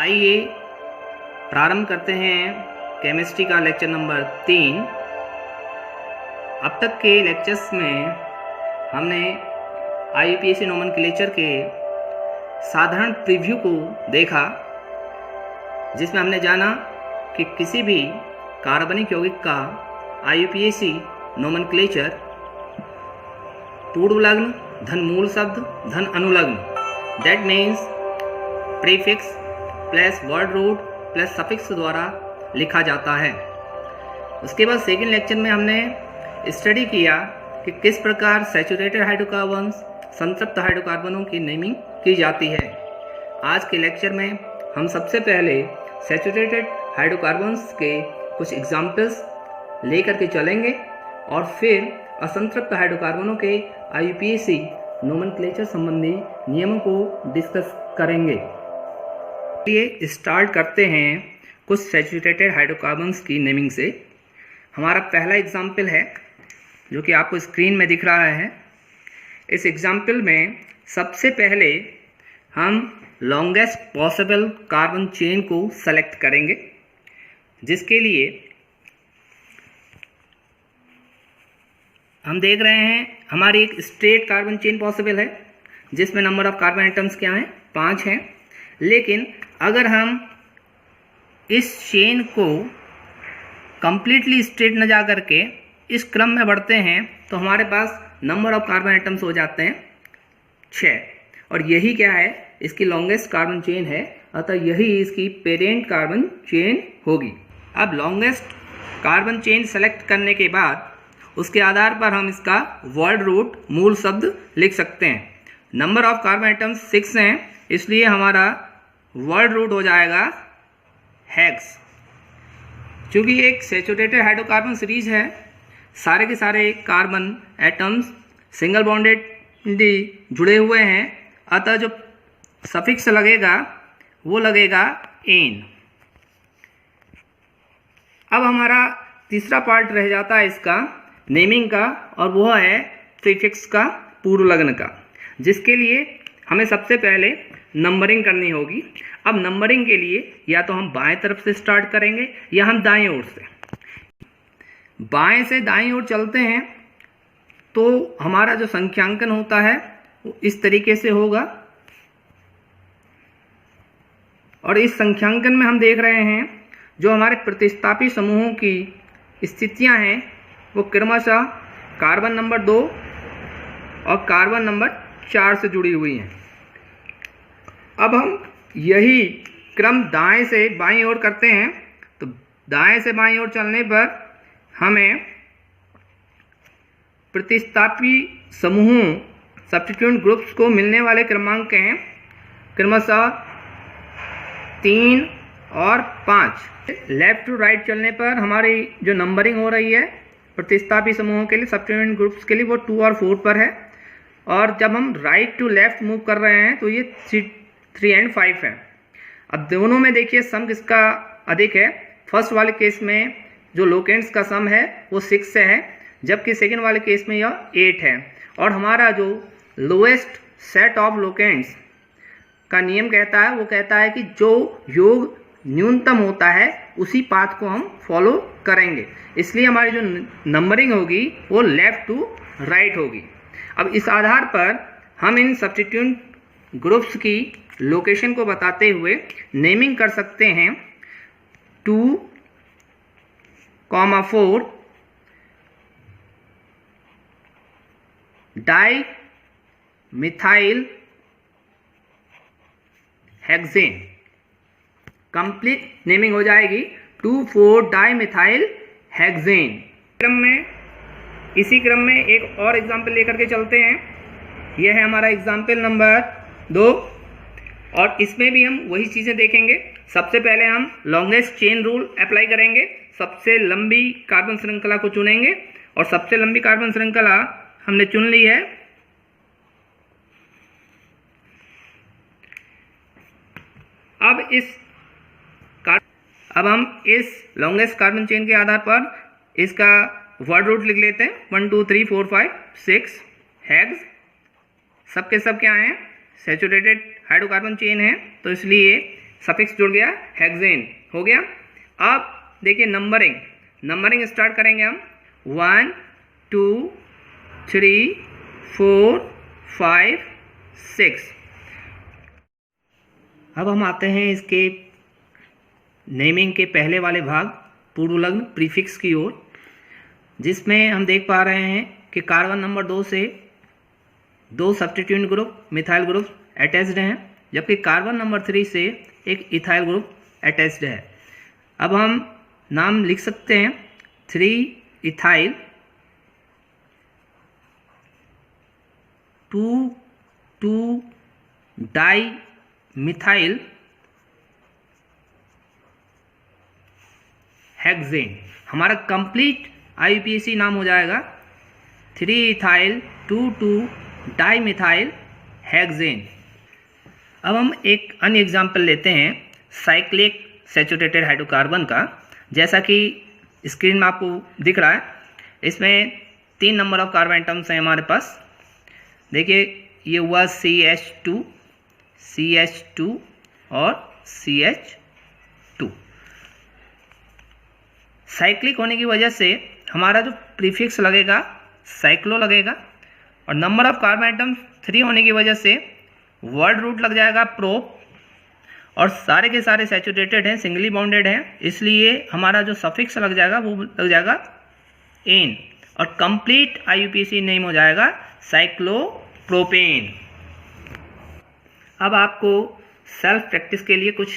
आइए प्रारंभ करते हैं केमिस्ट्री का लेक्चर नंबर 3। अब तक के लेक्चर्स में हमने IUPAC नोमेनक्लेचर के साधारण प्रीव्यू को देखा, जिसमें हमने जाना कि किसी भी कार्बनिक यौगिक का IUPAC नोमेनक्लेचर पूर्व लग्न धन मूल शब्द धन अनुलग्न, that means prefix plus word root plus suffix द्वारा लिखा जाता है। उसके बाद सेकेंड लेक्चर में हमने स्टडी किया कि किस प्रकार सैचुरेटेड हाइड्रोकार्बन्स संतृप्त हाइड्रोकार्बनों की नेमिंग की जाती है। आज के लेक्चर में हम सबसे पहले सैचुरेटेड हाइड्रोकार्बन्स के कुछ एग्जाम्पल्स लेकर के चलेंगे और फिर असंतृप्त हाइड्रोकार्बनों के IUPAC नोमेनक्लेचर संबंधी नियमों को डिस्कस करेंगे। चलिए स्टार्ट करते हैं कुछ सैचुरेटेड हाइड्रोकार्बन्स की नेमिंग से। हमारा पहला एग्जाम्पल है जो कि आपको स्क्रीन में दिख रहा है। इस एग्जाम्पल में सबसे पहले हम लॉन्गेस्ट पॉसिबल कार्बन चेन को सेलेक्ट करेंगे, जिसके लिए हम देख रहे हैं हमारी एक स्ट्रेट कार्बन चेन पॉसिबल है जिसमें नंबर ऑफ कार्बन एटम्स क्या हैं, 5 हैं। लेकिन अगर हम इस चेन को कंप्लीटली स्ट्रेट न जा करके इस क्रम में बढ़ते हैं तो हमारे पास नंबर ऑफ कार्बन एटम्स हो जाते हैं 6, और यही क्या है, इसकी लॉन्गेस्ट कार्बन चेन है, अतः यही इसकी पेरेंट कार्बन चेन होगी। अब लॉन्गेस्ट कार्बन चेन सेलेक्ट करने के बाद उसके आधार पर हम इसका वर्ड रूट मूल शब्द लिख सकते हैं। नंबर ऑफ कार्बन एटम्स 6 हैं, इसलिए हमारा वर्ड रूट हो जाएगा हेक्स। चूँकि एक सैचुरेटेड हाइड्रोकार्बन सीरीज है, सारे के सारे कार्बन एटम्स सिंगल बॉन्डेडली जुड़े हुए हैं, अतः जो सफिक्स लगेगा वो लगेगा एन। अब हमारा तीसरा पार्ट रह जाता है इसका नेमिंग का, और वह है प्रीफिक्स का, पूर्व लग्न का, जिसके लिए हमें सबसे पहले नंबरिंग करनी होगी। अब नंबरिंग के लिए या तो हम बाएं तरफ से स्टार्ट करेंगे या हम दाएं ओर से। बाएं से दाएं ओर चलते हैं तो हमारा जो संख्यांकन होता है वो इस तरीके से होगा, और इस संख्यांकन में हम देख रहे हैं जो हमारे प्रतिस्थापी समूहों की स्थितियां हैं वो क्रमशः कार्बन नंबर 2 और कार्बन नंबर 4 से जुड़ी हुई हैं। अब हम यही क्रम दाएं से बाईं ओर करते हैं, तो दाएं से बाईं ओर चलने पर हमें प्रतिस्थापी समूहों सब्स्टिट्यूएंट ग्रुप्स को मिलने वाले क्रमांक हैं क्रमशः 3 और 5। लेफ्ट टू राइट चलने पर हमारी जो नंबरिंग हो रही है प्रतिस्थापी समूहों के लिए, सब्स्टिट्यूएंट ग्रुप्स के लिए, वो 2 और 4 पर है, और जब हम राइट टू लेफ्ट मूव कर रहे हैं तो ये 3 और 5 है। अब दोनों में देखिए सम किसका अधिक है। फर्स्ट वाले केस में जो लोकेंट्स का सम है वो 6 से है, जबकि सेकेंड वाले केस में यह 8 है। और हमारा जो लोएस्ट सेट ऑफ लोकेंट्स का नियम कहता है, वो कहता है कि जो योग न्यूनतम होता है उसी पाथ को हम फॉलो करेंगे, इसलिए हमारी जो नंबरिंग होगी वो लेफ्ट टू राइट होगी। अब इस आधार पर हम इन सब्स्टिट्यूएंट ग्रुप्स की लोकेशन को बताते हुए नेमिंग कर सकते हैं 2, 4 di methyl hexane. Complete naming हो जाएगी 2,4 डाई मिथाइल हेक्सेन। क्रम में इसी क्रम में एक और एग्जाम्पल लेकर के चलते हैं। यह है हमारा एग्जाम्पल नंबर 2, और इसमें भी हम वही चीज़ें देखेंगे। सबसे पहले हम लॉन्गेस्ट चेन रूल अप्लाई करेंगे, सबसे लंबी कार्बन श्रृंखला को चुनेंगे, और सबसे लंबी कार्बन श्रृंखला हमने चुन ली है। अब हम इस लॉन्गेस्ट कार्बन चेन के आधार पर इसका वर्ड रूट लिख लेते हैं। 1 2 3 4 5 6 हेक्स। सबके सब क्या हैं, सैचुरेटेड हाइड्रोकार्बन चेन है, तो इसलिए सफिक्स जुड़ गया, हेक्सेन हो गया। अब देखिए नंबरिंग स्टार्ट करेंगे हम 1 2 3 4 5 6। अब हम आते हैं इसके नेमिंग के पहले वाले भाग पूर्वलग्न प्रीफिक्स की ओर, जिसमें हम देख पा रहे हैं कि कार्बन नंबर 2 से 2 substituent group methyl group attached हैं, जबकि कार्बन नंबर 3 से एक इथाइल ग्रुप अटैच्ड है। अब हम नाम लिख सकते हैं 3 इथाइल 2 डाई मिथाइल हेक्सेन। हमारा कंप्लीट IUPAC नाम हो जाएगा 3 इथाइल 2 डाई मिथाइल हेक्सेन। अब हम एक अन्य एग्जाम्पल लेते हैं साइक्लिक सैचुरेटेड हाइड्रोकार्बन का। जैसा कि स्क्रीन में आपको दिख रहा है, इसमें 3 नंबर ऑफ कार्बन एटम्स हैं हमारे पास। देखिए ये हुआ CH2 और CH2। साइक्लिक होने की वजह से हमारा जो प्रीफिक्स लगेगा साइक्लो लगेगा, और नंबर ऑफ कार्बन एटम्स 3 होने की वजह से वर्ड रूट लग जाएगा प्रोप, और सारे के सारे सैचुरेटेड हैं, सिंगली बॉन्डेड हैं, इसलिए हमारा जो सफिक्स लग जाएगा वो लग जाएगा एन, और कंप्लीट IUPAC नेम हो जाएगा साइक्लोप्रोपेन। अब आपको सेल्फ प्रैक्टिस के लिए कुछ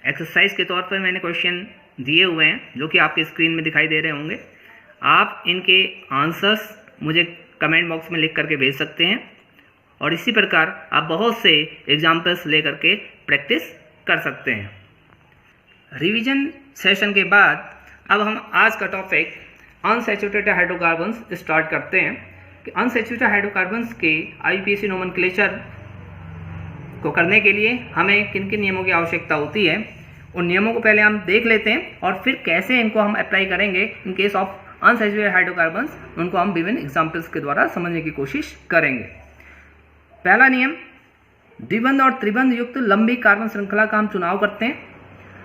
एक्सरसाइज के तौर पर मैंने क्वेश्चन दिए हुए हैं, जो कि आपके स्क्रीन में दिखाई दे रहे होंगे। आप इनके आंसर्स मुझे कमेंट बॉक्स में लिख करके भेज सकते हैं, और इसी प्रकार आप बहुत से एग्जाम्पल्स लेकर के प्रैक्टिस कर सकते हैं। रिवीजन सेशन के बाद अब हम आज का टॉपिक अनसैचुरेटेड हाइड्रोकार्बन्स स्टार्ट करते हैं कि अनसैचुरेटेड हाइड्रोकार्बन्स के IUPAC नोमेनक्लेचर को करने के लिए हमें किन किन नियमों की आवश्यकता होती है, उन नियमों को पहले हम देख लेते हैं, और फिर कैसे इनको हम अप्लाई करेंगे in case of unsaturated hydrocarbons, उनको हम विभिन्न एग्जाम्पल्स के द्वारा समझने की कोशिश करेंगे। पहला नियम, द्विबंध और त्रिबंध युक्त लंबी कार्बन श्रृंखला का हम चुनाव करते हैं।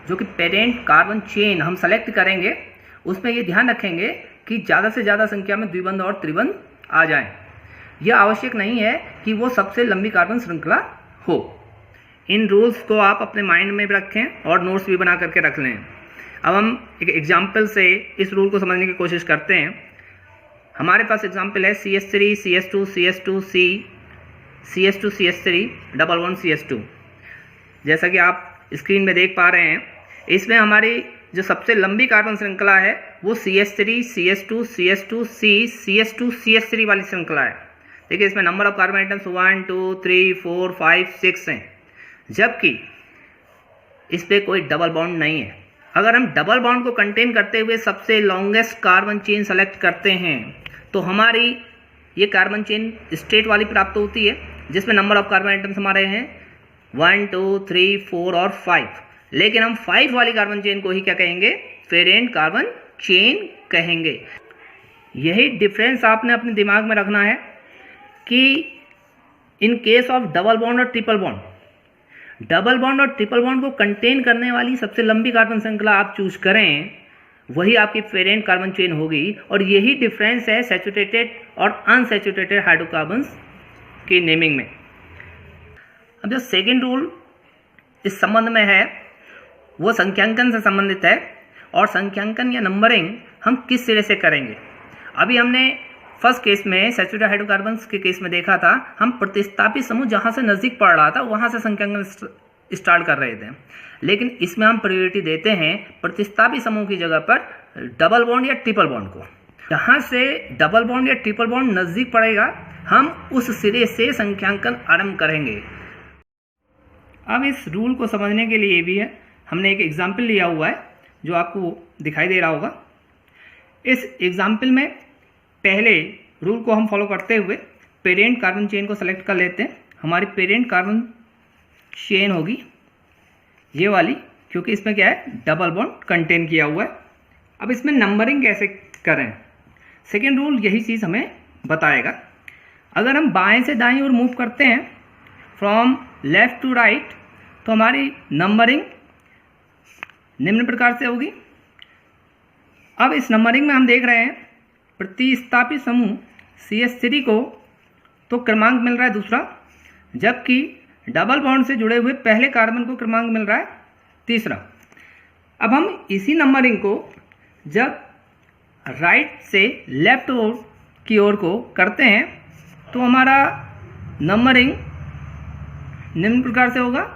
जो कि पेरेंट कार्बन चेन हम सेलेक्ट करेंगे, उसमें ये ध्यान रखेंगे कि ज़्यादा से ज़्यादा संख्या में द्विबंध और त्रिबंध आ जाएं। यह आवश्यक नहीं है कि वो सबसे लंबी कार्बन श्रृंखला हो। इन रूल्स को आप अपने माइंड में भी रखें और नोट्स भी बना करके रख लें। अब हम एक एग्जाम्पल से इस रूल को समझने की कोशिश करते हैं। हमारे पास एग्जाम्पल है CH3 CH2 CH2 CH2 CH3 double bond CH2। जैसा कि आप स्क्रीन में देख पा रहे हैं, इसमें हमारी जो सबसे लंबी कार्बन श्रृंखला है वो CH3 CH2 CH2 CH2 CH3 वाली श्रृंखला है। देखिए इसमें नंबर ऑफ कार्बन आइटम्स 1 2 3 4 5 6 हैं, जबकि इस पर कोई डबल बॉन्ड नहीं है। अगर हम डबल बॉन्ड को कंटेन करते हुए सबसे लॉन्गेस्ट कार्बन चेन सेलेक्ट करते हैं तो हमारी ये कार्बन चेन स्ट्रेट वाली प्राप्त होती है, जिसमें नंबर ऑफ कार्बन आइटम्स हमारे हैं 1 2 3 4 और 5। लेकिन हम 5 वाली कार्बन चेन को ही क्या कहेंगे, पेरेंट कार्बन चेन कहेंगे। यही डिफरेंस आपने अपने दिमाग में रखना है कि in case of double bond और ट्रिपल बॉन्ड को कंटेन करने वाली सबसे लंबी कार्बन श्रृंखला आप चूज करें, वही आपकी पेरेंट कार्बन चेन होगी। और यही डिफरेंस है सैचुरेटेड और अनसैचुरेटेड हाइड्रोकार्बन्स की नेमिंग में। अब जो सेकेंड रूल इस संबंध में है वो संख्यांकन से संबंधित है, और संख्यांकन या नंबरिंग हम किस सिरे से करेंगे। अभी हमने फर्स्ट केस में सैचुरेटेड हाइड्रोकार्बन्स के केस में देखा था, हम प्रतिस्थापित समूह जहां से नजदीक पड़ रहा था वहां से संख्यांकन स्टार्ट कर रहे थे। लेकिन इसमें हम प्रायोरिटी देते हैं प्रतिस्थापित समूह की जगह पर डबल बॉन्ड या ट्रिपल बॉन्ड को। जहां से डबल बॉन्ड या ट्रिपल बॉन्ड नजदीक पड़ेगा हम उस सिरे से संख्यांकन आरंभ करेंगे। अब इस रूल को समझने के लिए भी है, हमने एक एग्जाम्पल लिया हुआ है जो आपको दिखाई दे रहा होगा। इस एग्जाम्पल में पहले रूल को हम फॉलो करते हुए पेरेंट कार्बन चेन को सेलेक्ट कर लेते हैं। हमारी पेरेंट कार्बन चेन होगी ये वाली, क्योंकि इसमें क्या है, डबल बॉन्ड कंटेन किया हुआ है। अब इसमें नंबरिंग कैसे करें, सेकेंड रूल यही चीज़ हमें बताएगा। अगर हम बाएं से दाएं ओर मूव करते हैं फ्रॉम लेफ्ट टू राइट, तो हमारी नंबरिंग निम्न प्रकार से होगी। अब इस नंबरिंग में हम देख रहे हैं प्रतिस्थापी समूह CH3 को तो क्रमांक मिल रहा है दूसरा, जबकि डबल बॉन्ड से जुड़े हुए पहले कार्बन को क्रमांक मिल रहा है तीसरा। अब हम इसी नंबरिंग को जब राइट से लेफ्ट की ओर को करते हैं तो हमारा नंबरिंग निम्न प्रकार से होगा,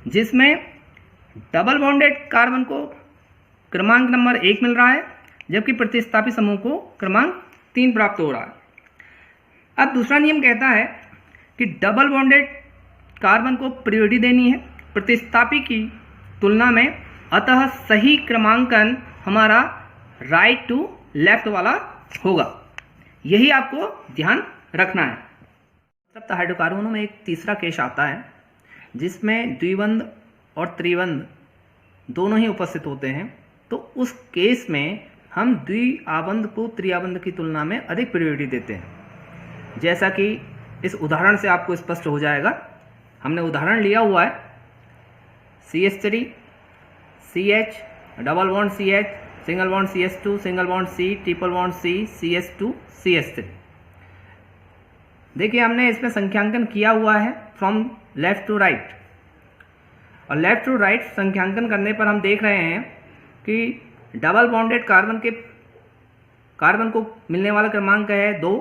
जिसमें डबल बॉन्डेड कार्बन को क्रमांक नंबर 1 मिल रहा है, जबकि प्रतिस्थापी समूह को क्रमांक 3 प्राप्त हो रहा है। अब दूसरा नियम कहता है कि डबल बॉन्डेड कार्बन को प्रायोरिटी देनी है प्रतिस्थापी की तुलना में, अतः सही क्रमांकन हमारा राइट टू लेफ्ट वाला होगा। यही आपको ध्यान रखना है। तब हाइड्रोकार्बनों में एक तीसरा केस आता है जिसमें द्विबंध और त्रिबंध दोनों ही उपस्थित होते हैं, तो उस केस में हम द्विआबंध को त्रिआबंध की तुलना में अधिक प्रायोरिटी देते हैं। जैसा कि इस उदाहरण से आपको स्पष्ट हो जाएगा। हमने उदाहरण लिया हुआ है CH3 CH double bond CH single bond CH2 single bond C triple bond C CH2 CH3। देखिए हमने इसमें संख्यांकन किया हुआ है फ्रॉम लेफ्ट टू राइट, और लेफ्ट टू राइट संख्यांकन करने पर हम देख रहे हैं कि डबल बॉन्डेड कार्बन को मिलने वाला क्रमांक है 2,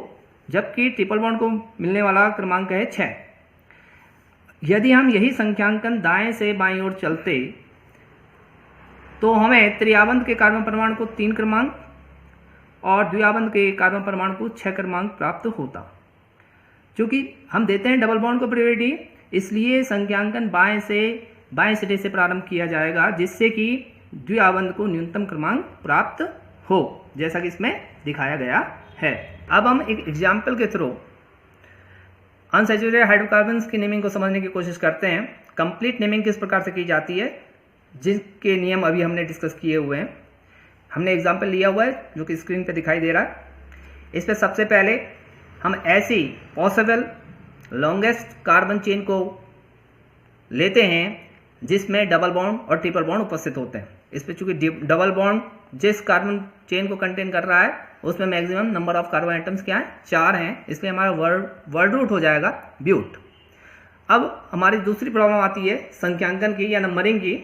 जबकि ट्रिपल बॉन्ड को मिलने वाला क्रमांक है 6। यदि हम यही संख्यांकन दाएं से बाईं ओर चलते तो हमें त्रिआबंध के कार्बन परमाणु को 3 क्रमांक और द्विआबंध के कार्बन परमाणु को 6 क्रमांक प्राप्त होता। चूंकि हम देते हैं डबल बॉन्ड को प्रायोरिटी, इसलिए संख्यांकन बाएं सिरे से प्रारंभ किया जाएगा, जिससे कि द्विआबंध को न्यूनतम क्रमांक प्राप्त हो, जैसा कि इसमें दिखाया गया है। अब हम एक एग्जाम्पल के थ्रू अनसैचुरेटेड हाइड्रोकार्बन्स की नेमिंग को समझने की कोशिश करते हैं। कंप्लीट नेमिंग किस प्रकार से की जाती है, जिसके नियम अभी हमने डिस्कस किए हुए हैं। हमने एग्जाम्पल लिया हुआ है जो कि स्क्रीन पे दिखाई दे रहा है। इस पर सबसे पहले हम ऐसी पॉसिबल लॉन्गेस्ट कार्बन चेन को लेते हैं जिसमें डबल बॉन्ड और ट्रिपल बॉन्ड उपस्थित होते हैं। इस पर चूंकि डबल बॉन्ड जिस कार्बन चेन को कंटेन कर रहा है उसमें maximum number of carbon atoms क्या है, 4 हैं, इसलिए हमारा वर्ड रूट हो जाएगा ब्यूट। अब हमारी दूसरी प्रॉब्लम आती है संख्यांकन की या नंबरिंग की,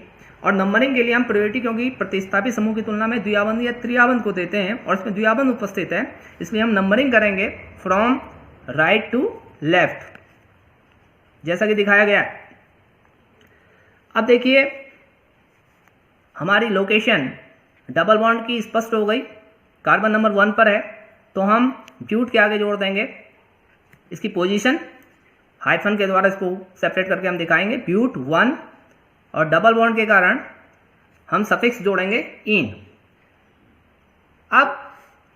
और नंबरिंग के लिए हम प्रायोरिटी क्योंकि प्रतिस्थापी समूह की तुलना में द्विआबंध या त्रिआबंध को देते हैं और इसमें द्विआबंध उपस्थित है, इसलिए हम नंबरिंग करेंगे फ्रॉम राइट टू लेफ्ट, जैसा कि दिखाया गया है। अब देखिए हमारी लोकेशन डबल बॉन्ड की स्पष्ट हो गई, कार्बन नंबर 1 पर है, तो हम ब्यूट के आगे जोड़ देंगे इसकी पोजीशन, हाइफन के द्वारा इसको सेपरेट करके हम दिखाएंगे ब्यूट 1, और डबल बॉन्ड के कारण हम सफिक्स जोड़ेंगे इन। अब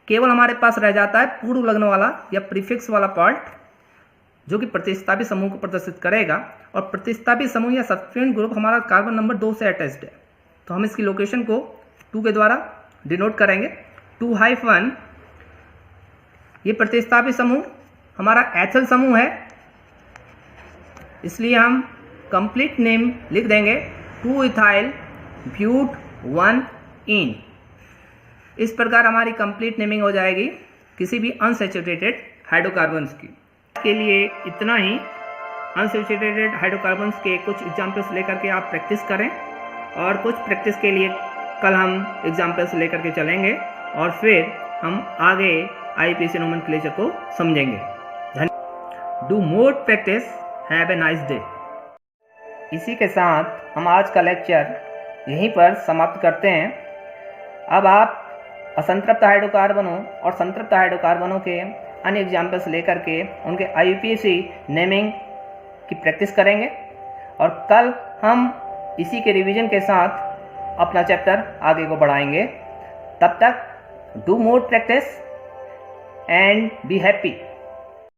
केवल हमारे पास रह जाता है पूर्व लग्न वाला या प्रीफिक्स वाला पार्ट, जो कि प्रतिस्थापी समूह को प्रदर्शित करेगा, और प्रतिस्थापी समूह या सब्स्टिट्यूएंट ग्रुप हमारा कार्बन नंबर 2 से अटैच्ड है, तो हम इसकी लोकेशन को 2 के द्वारा डिनोट करेंगे। 2-1 ये प्रतिस्थापी समूह हमारा एथिल समूह है, इसलिए हम कंप्लीट नेम लिख देंगे 2-इथाइल ब्यूट 1 इन। इस प्रकार हमारी कंप्लीट नेमिंग हो जाएगी किसी भी अनसैचुरेटेड हाइड्रोकार्बन्स की। के लिए इतना ही। अनसैचुरेटेड हाइड्रोकार्बन्स के कुछ एग्जाम्पल्स लेकर के आप प्रैक्टिस करें, और कुछ प्रैक्टिस के लिए कल हम एग्जाम्पल्स लेकर के चलेंगे और फिर हम आगे IUPAC नोमेनक्लेचर को समझेंगे। धन्यवाद। Do more practice, have a nice day. इसी के साथ हम आज का लेक्चर यहीं पर समाप्त करते हैं। अब आप असंतृप्त हाइड्रोकार्बनों और संतृप्त हाइड्रोकार्बनों के अन्य एग्जाम्पल्स लेकर के उनके IUPAC नेमिंग की प्रैक्टिस करेंगे, और कल हम इसी के रिवीजन के साथ अपना चैप्टर आगे को बढ़ाएंगे। तब तक do more practice and be happy.